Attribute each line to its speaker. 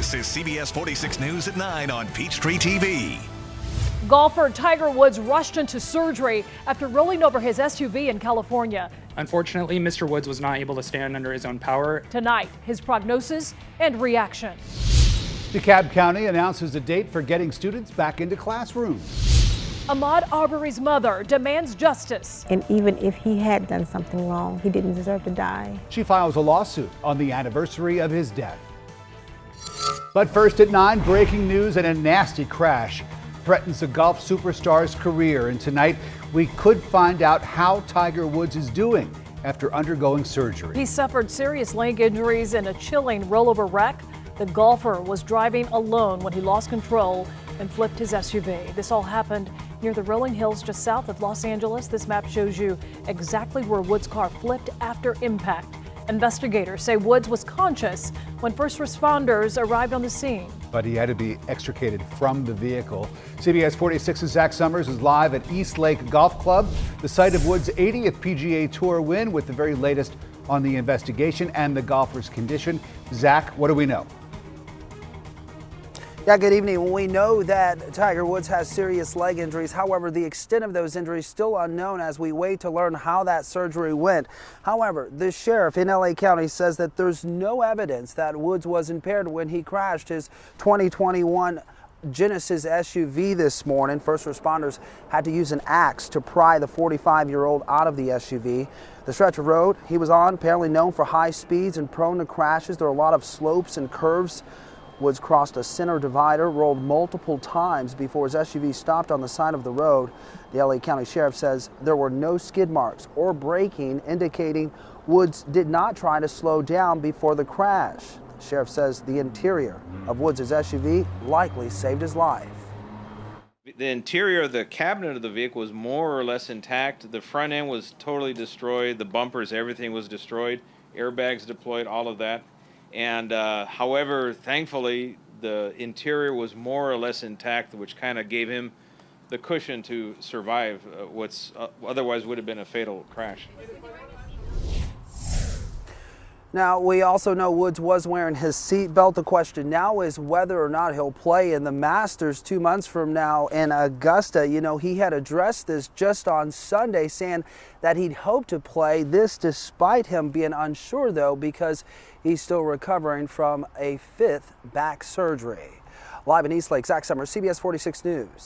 Speaker 1: This is CBS 46 News at 9 on Peachtree TV.
Speaker 2: Golfer Tiger Woods rushed into surgery after rolling over his SUV in California.
Speaker 3: Unfortunately, Mr. Woods was not able to stand under his own power.
Speaker 2: Tonight, his prognosis and reaction.
Speaker 4: DeKalb County announces a date for getting students back into classrooms.
Speaker 2: Ahmaud Arbery's mother demands justice.
Speaker 5: And even if he had done something wrong, he didn't deserve to die.
Speaker 4: She files a lawsuit on the anniversary of his death. But first at 9, breaking news and a nasty crash threatens the golf superstar's career. And tonight, we could find out how Tiger Woods is doing after undergoing surgery.
Speaker 2: He suffered serious leg injuries in a chilling rollover wreck. The golfer was driving alone when he lost control and flipped his SUV. This all happened near the rolling hills just south of Los Angeles. This map shows you exactly where Woods' car flipped after impact. Investigators say Woods was conscious when first responders arrived on the scene.
Speaker 4: But he had to be extricated from the vehicle. CBS 46's Zach Summers is live at East Lake Golf Club, the site of Woods' 80th PGA Tour win, with the very latest on the investigation and the golfer's condition. Zach, what do we know?
Speaker 6: Yeah, good evening. We know that Tiger Woods has serious leg injuries. However, the extent of those injuries still unknown as we wait to learn how that surgery went. However, the sheriff in LA County says that there's no evidence that Woods was impaired when he crashed his 2021 Genesis SUV this morning. First responders had to use an axe to pry the 45-year-old out of the SUV. The stretch of road he was on, apparently known for high speeds and prone to crashes. There are a lot of slopes and curves. Woods crossed a center divider, rolled multiple times before his SUV stopped on the side of the road. The LA County Sheriff says there were no skid marks or braking, indicating Woods did not try to slow down before the crash. The sheriff says the interior of Woods' SUV likely saved his life.
Speaker 7: The interior of the cabinet of the vehicle was more or less intact. The front end was totally destroyed. The bumpers, everything was destroyed. Airbags deployed, all of that. And however, thankfully, the interior was more or less intact, which kind of gave him the cushion to survive what's otherwise would have been a fatal crash.
Speaker 6: Now, we also know Woods was wearing his seatbelt. The question now is whether or not he'll play in the Masters 2 months from now in Augusta. You know, he had addressed this just on Sunday, saying that he'd hoped to play this despite him being unsure, though, because he's still recovering from a 5th back surgery. Live in East Lake, Zach Summers, CBS 46 News.